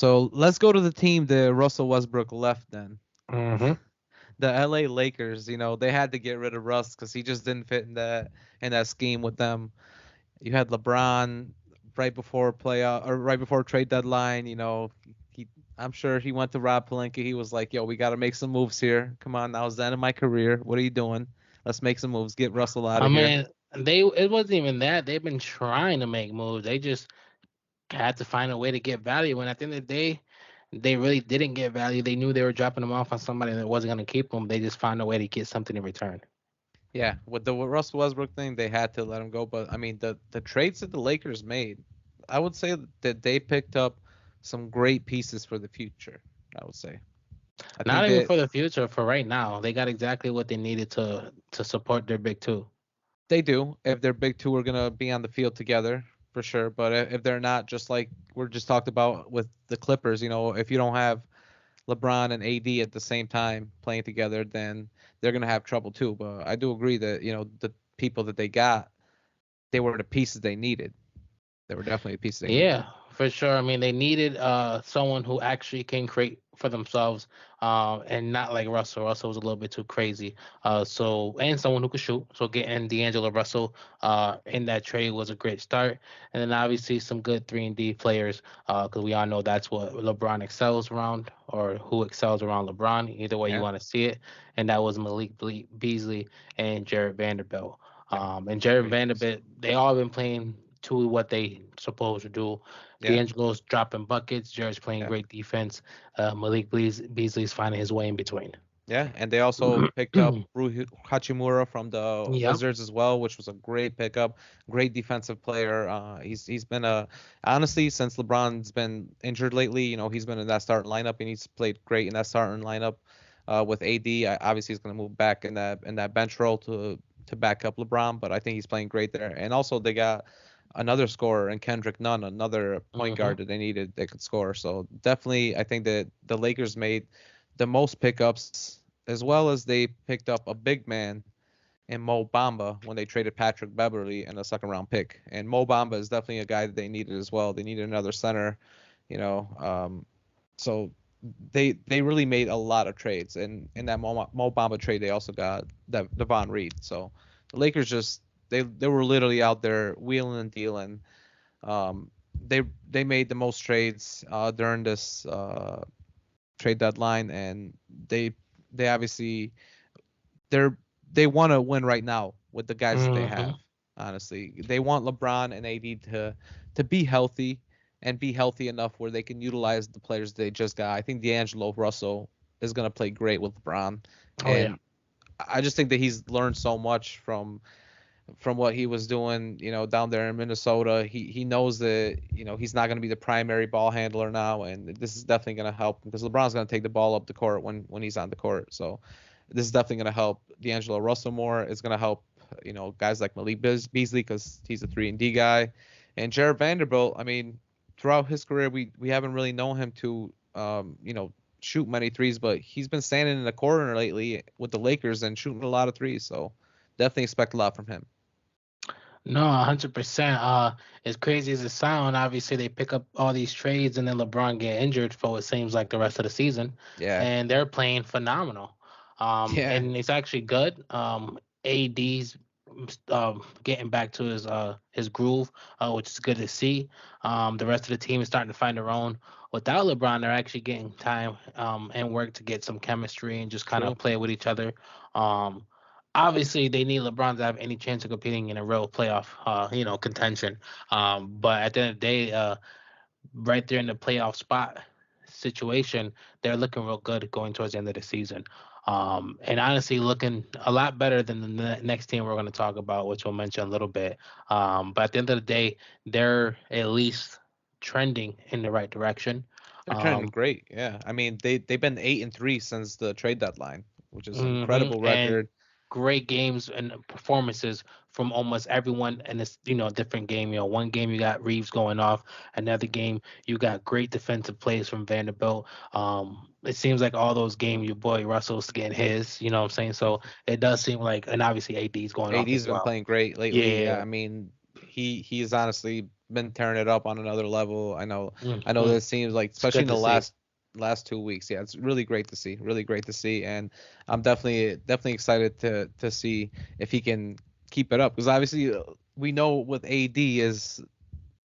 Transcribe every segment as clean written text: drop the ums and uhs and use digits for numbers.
So let's go to the team that Russell Westbrook left then. Mm-hmm. The LA Lakers, they had to get rid of Russ because he just didn't fit in that scheme with them. You had LeBron right before playoff or right before trade deadline. He I'm sure he went to Rob Pelinka. He was like, "Yo, we got to make some moves here. Come on, now it's the end of my career. What are you doing? Let's make some moves. Get Russell out I of here." mean, it wasn't even that. They've been trying to make moves. They just had to find a way to get value. And at the end of the day, they really didn't get value. They knew they were dropping them off on somebody that wasn't going to keep them. They just found a way to get something in return. Yeah, with the Russell Westbrook thing, they had to let him go. But I mean, the trades that the Lakers made, I would say that they picked up some great pieces for the future. I would say. I Not think even that for the future, for right now. They got exactly what they needed to support their big two. they do. If their big two are gonna be on the field together, for sure. But if they're not, just like we're just talked about with the Clippers, if you don't have LeBron and AD at the same time playing together, then they're gonna have trouble too. But I do agree that the people that they got, they were the pieces they needed. They were definitely the pieces they needed. Yeah, for sure. I mean, they needed someone who actually can create for themselves, and not like Russell. Russell was a little bit too crazy. And someone who could shoot. So getting D'Angelo Russell in that trade was a great start. And then obviously some good 3 and D players, because we all know that's what LeBron excels around, or who excels around LeBron. Either way you Yeah. want to see it. And that was Beasley and Jared Vanderbilt. Yeah. And Jared Great picks. Vanderbilt, they all been playing to what they supposed to do. Yeah. D'Angelo's dropping buckets. Jared's playing Yeah. great defense. Beasley's finding his way in between. Yeah, and they also picked up Rui Hachimura from the Yep. Wizards as well, which was a great pickup. Great defensive player. He's been honestly, since LeBron's been injured lately, he's been in that starting lineup and he's played great in that starting lineup. With AD, obviously he's going to move back in that bench role to back up LeBron, but I think he's playing great there. And also they got another scorer in Kendrick Nunn, another point Hmm. guard that they needed that could score. So definitely, I think that the Lakers made the most pickups, as well as they picked up a big man in Mo Bamba when they traded Patrick Beverly and a second round pick. And Mo Bamba is definitely a guy that they needed as well. They needed another center, you know. So they really made a lot of trades. And in that Mo Bamba trade, they also got that Devon Reed. So the Lakers just they were literally out there wheeling and dealing. Um, they made the most trades during this trade deadline, and they they obviously they're they want to win right now with the guys that they Hmm. have. Honestly, they want LeBron and AD to be healthy and be healthy enough where they can utilize the players they just got. I think D'Angelo Russell is going to play great with LeBron, Oh yeah. and I just think that he's learned so much from what he was doing, down there in Minnesota. He knows that, he's not going to be the primary ball handler now, and this is definitely going to help because LeBron's going to take the ball up the court when he's on the court. So this is definitely going to help D'Angelo Russell more. It's going to help, guys like Malik Beasley because he's a 3 and D guy, and Jared Vanderbilt. I mean, throughout his career, we haven't really known him to, shoot many threes, but he's been standing in the corner lately with the Lakers and shooting a lot of threes. So definitely expect a lot from him. No, 100%. As crazy as it sounds, obviously they pick up all these trades and then LeBron get injured for what seems like the rest of the season, Yeah. and they're playing phenomenal. Yeah. And it's actually good. AD's getting back to his groove, which is good to see. The rest of the team is starting to find their own. Without LeBron, they're actually getting time and work to get some chemistry and just kind of True. play with each other. Um, Obviously they need LeBron to have any chance of competing in a real playoff, contention. But at the end of the day, right there in the playoff spot situation, they're looking real good going towards the end of the season. And honestly, looking a lot better than the next team we're going to talk about, which we'll mention a little bit. But at the end of the day, they're at least trending in the right direction. They're trending Um, great. Yeah. I mean, they've been 8-3 since the trade deadline, which is an incredible And record. great games and performances from almost everyone in this, different game. One game you got Reeves going off, another game you got great defensive plays from Vanderbilt. It seems like all those games your boy Russell's getting his, you know what I'm saying? So it does seem like, and obviously AD's going off as AD's been well. playing great lately. Yeah. Yeah. I mean, he is honestly been tearing it up on another level. I know Mm-hmm. that seems like, It's especially good in to the see. last 2 weeks. Yeah, it's really great to see. Really great to see, and I'm definitely excited to see if he can keep it up because obviously we know with AD is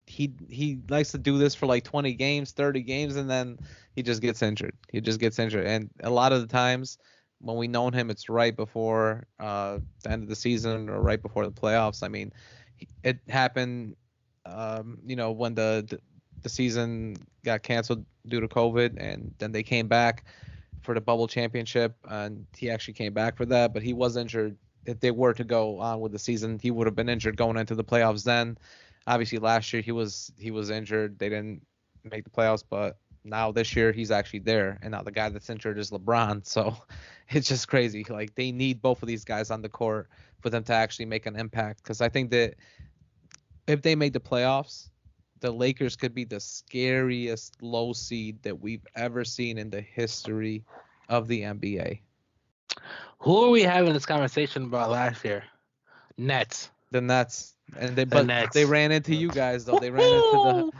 he likes to do this for like 20 games, 30 games, and then he just gets injured. He just gets injured, and a lot of the times when we known him, it's right before the end of the season or right before the playoffs. I mean, it happened, when the season got canceled due to COVID, and then they came back for the bubble championship, and he actually came back for that, but he was injured. If they were to go on with the season, he would have been injured going into the playoffs. Then, obviously, last year he was injured. They didn't make the playoffs, but now this year he's actually there, and now the guy that's injured is LeBron. So it's just crazy. Like they need both of these guys on the court for them to actually make an impact. Because I think that if they make the playoffs, the Lakers could be the scariest low seed that we've ever seen in the history of the NBA. Who are we having this conversation about last year? Nets. The Nets, and The but they Nets. ran into you guys though. They ran into the Woo-hoo!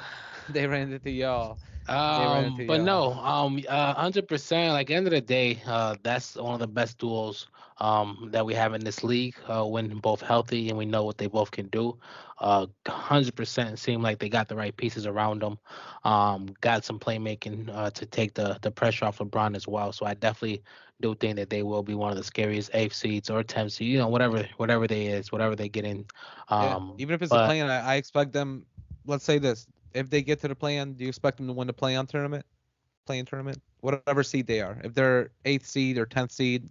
they ran into y'all. They ran into But y'all. no, 100%. Like end of the day, that's one of the best duos that we have in this league. When both healthy and we know what they both can do. 100% seem like they got the right pieces around them. Got some playmaking to take the pressure off LeBron as well. So I definitely do think that they will be one of the scariest eighth seeds or 10th seed. Whatever they is, whatever they get in. Yeah, even if it's a But play-in, I expect them. Let's say this: if they get to the play-in, do you expect them to win the play-in tournament? Play-in tournament, whatever seed they are. If they're eighth seed or 10th seed, do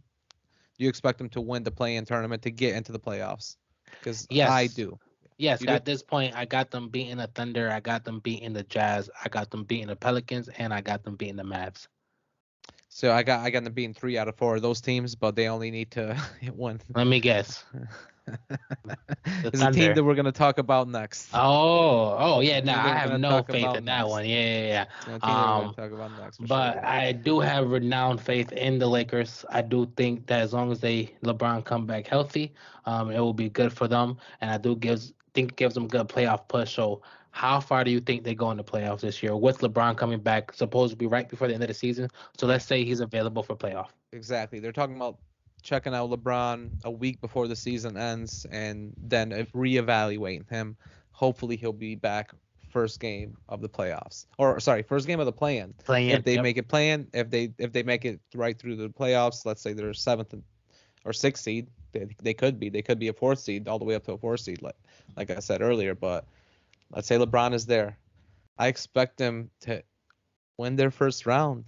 you expect them to win the play-in tournament to get into the playoffs? Because I yes. do. Yes, You do? at this point, I got them beating the Thunder, I got them beating the Jazz, I got them beating the Pelicans, and I got them beating the Mavs. So I got them beating 3 out of 4 of those teams, but they only need to hit one. Let me guess, the Is a team Thunder. that we're gonna talk about next. Oh, A yeah. No, team that I we're have gonna no talk faith about in that next. one. Yeah. A team that we're gonna Um, talk about next for sure. but I do have renowned faith in the Lakers. I do think that as long as LeBron come back healthy, it will be good for them, and I do think it gives them a good playoff push. So, how far do you think they go in the playoffs this year with LeBron coming back? Supposed to be right before the end of the season. So let's say he's available for playoff. Exactly. They're talking about checking out LeBron a week before the season ends, and then if reevaluating him. Hopefully, he'll be back first game of the playoffs, or sorry, first game of the play-in. If Playing. they Yep. make it play-in, if they make it right through the playoffs, let's say they're seventh or sixth seed, they could be a fourth seed all the way up to a fourth seed, like I said earlier. But let's say LeBron is there. I expect them to win their first round,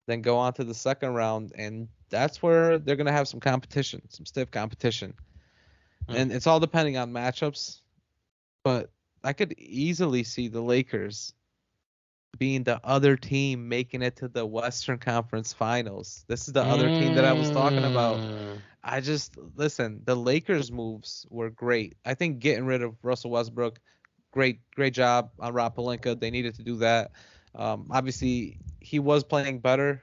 then go on to the second round, and that's where they're gonna have some competition, some stiff competition, Mm. and it's all depending on matchups. But I could easily see the Lakers being the other team making it to the Western Conference Finals. This is the other team that I was talking about. Mm. I just listen. The Lakers moves were great. I think getting rid of Russell Westbrook, great job on Rob Pelinka. They needed to do that. Obviously, he was playing better,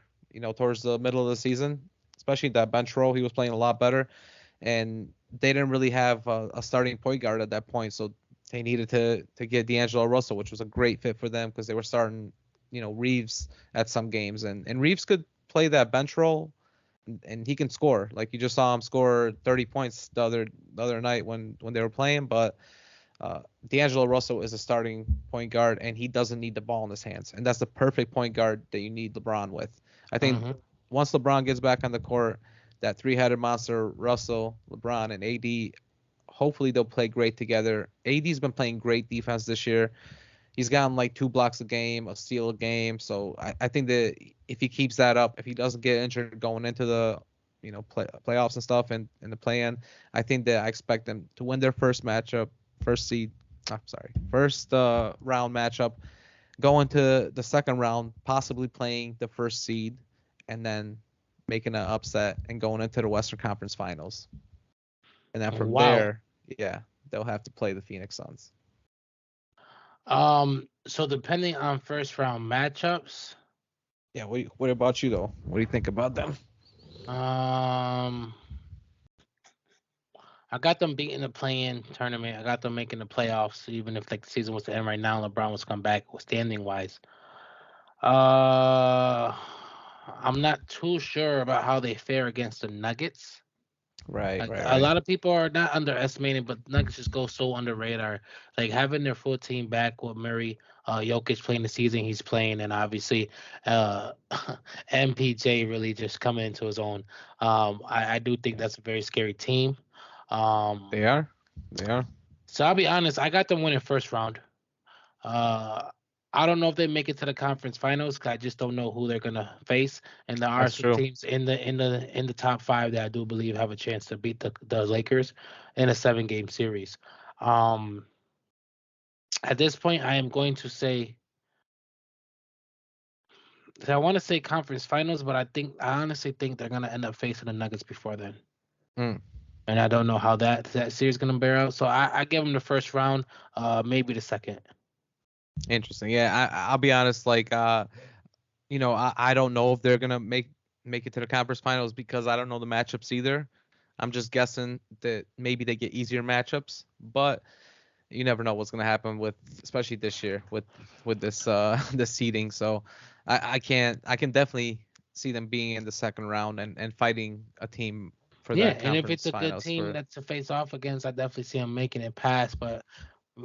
towards the middle of the season, especially that bench role. He was playing a lot better, and they didn't really have a starting point guard at that point, so they needed to get D'Angelo Russell, which was a great fit for them because they were starting, Reeves at some games, and Reeves could play that bench role, and he can score. Like you just saw him score 30 points the other night when they were playing. But D'Angelo Russell is a starting point guard, and he doesn't need the ball in his hands, and that's the perfect point guard that you need LeBron with. I think Hmm. once LeBron gets back on the court, that three-headed monster, Russell, LeBron, and AD, hopefully they'll play great together. AD's been playing great defense this year. He's gotten like 2 blocks a game, a steal a game. So I think that if he keeps that up, if he doesn't get injured going into the playoffs and stuff and in the play-in, I think that I expect them to win their first matchup, first seed. I'm sorry, first round matchup, go into the second round, possibly playing the first seed, and then making an upset and going into the Western Conference Finals. And then from Wow. there, yeah, they'll have to play the Phoenix Suns. So depending on first round matchups, Yeah, what about you though? What do you think about them? um, I got them beating the play-in tournament. I got them making the playoffs, even if like the season was to end right now. LeBron was come back standing wise. I'm not too sure about how they fare against the Nuggets. Right, Like right, a right. lot of people are not underestimating, but Nuggets just go so under radar. Like having their full team back with Murray, Jokic playing the season he's playing, and obviously uh, MPJ really just coming into his own. I do think Yeah. that's a very scary team. Um, They are. They are. so I'll be honest, I got them winning first round. Uh, I don't know if they make it to the conference finals 'cause I just don't know who they're gonna face. And there are That's some true. teams in the top five that I do believe have a chance to beat the Lakers in a 7 game series. Um, at this point, I am going to say I want to say conference finals, but I honestly think they're gonna end up facing the Nuggets before then. Mm, And I don't know how that series is gonna bear out. So I give them the first round, maybe the second. interesting. Yeah, I'll be honest. Like, I don't know if they're gonna make it to the conference finals because I don't know the matchups either. I'm just guessing that maybe they get easier matchups, but you never know what's gonna happen with, especially this year with this this seeding. So I can definitely see them being in the second round and fighting a team for Yeah, the and if it's conference a good finals team for that's to face off against, I definitely see them making it past. But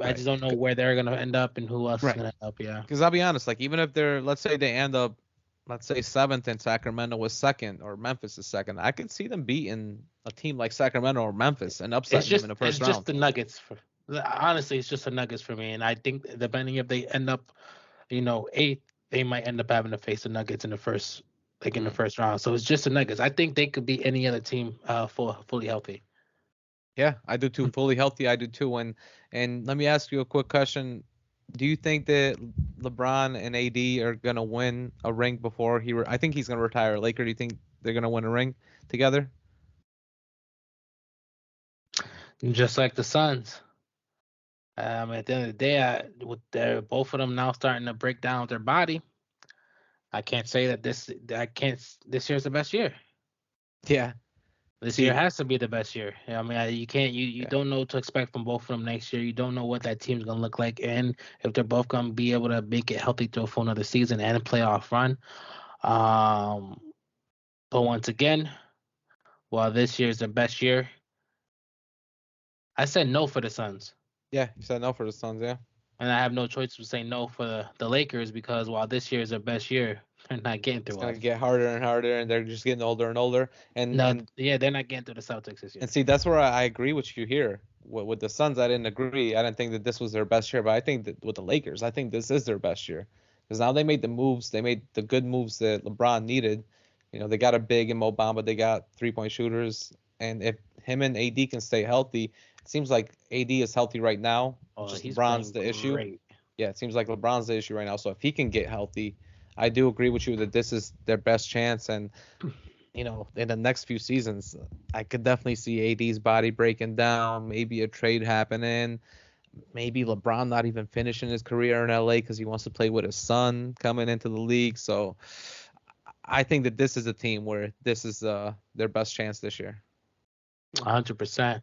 I right. just don't know where they're gonna end up and who else is Right. gonna end up. Yeah. Because I'll be honest, like even if they're, let's say they end up, let's say seventh and Sacramento was second or Memphis is second, I could see them beating a team like Sacramento or Memphis and It's upsetting them in just the it's first just round. the Nuggets. Honestly, it's just the Nuggets for me, and I think depending if they end up, eighth, they might end up having to face the Nuggets in the first, like in the Mm. first round. So it's just the Nuggets. I think they could beat any other team, fully healthy. Yeah, I do too. Fully healthy, I do too. And let me ask you a quick question. Do you think that LeBron and AD are gonna win a ring before I think he's gonna retire a Laker. Do you think they're gonna win a ring together? Just like the Suns. At the end of the day, with their both of them now starting to break down their body, I can't say that this year's the best year. Yeah. This year See, has to be the best year. I mean, you can't you yeah. don't know what to expect from both of them next year. You don't know what that team's gonna look like, and if they're both gonna be able to make it healthy through for another season and a playoff run. Um, but once again, while this year's the best year, I said no for the Suns, Yeah, you said no for the Suns, yeah. and I have no choice to say no for the Lakers because while this year is their best year, they're not getting It's through gonna us. get harder and harder, and they're just getting older and older. And No, and yeah, they're not getting through the Celtics this and year. see, that's where I agree with you here. With the Suns, I didn't agree. I didn't think that this was their best year, but I think that with the Lakers, I think this is their best year because now they made the moves. They made the good moves that LeBron needed. They got a big in Mo Bamba. They got 3-point shooters, and if him and AD can stay healthy, it seems like AD is healthy right now. Oh, Just he's LeBron's playing the issue. great. Yeah, it seems like LeBron's the issue right now. So if he can get healthy, I do agree with you that this is their best chance. And in the next few seasons, I could definitely see AD's body breaking down, maybe a trade happening, maybe LeBron not even finishing his career in LA because he wants to play with his son coming into the league. So I think that this is a team where this is their best chance this year. 100%.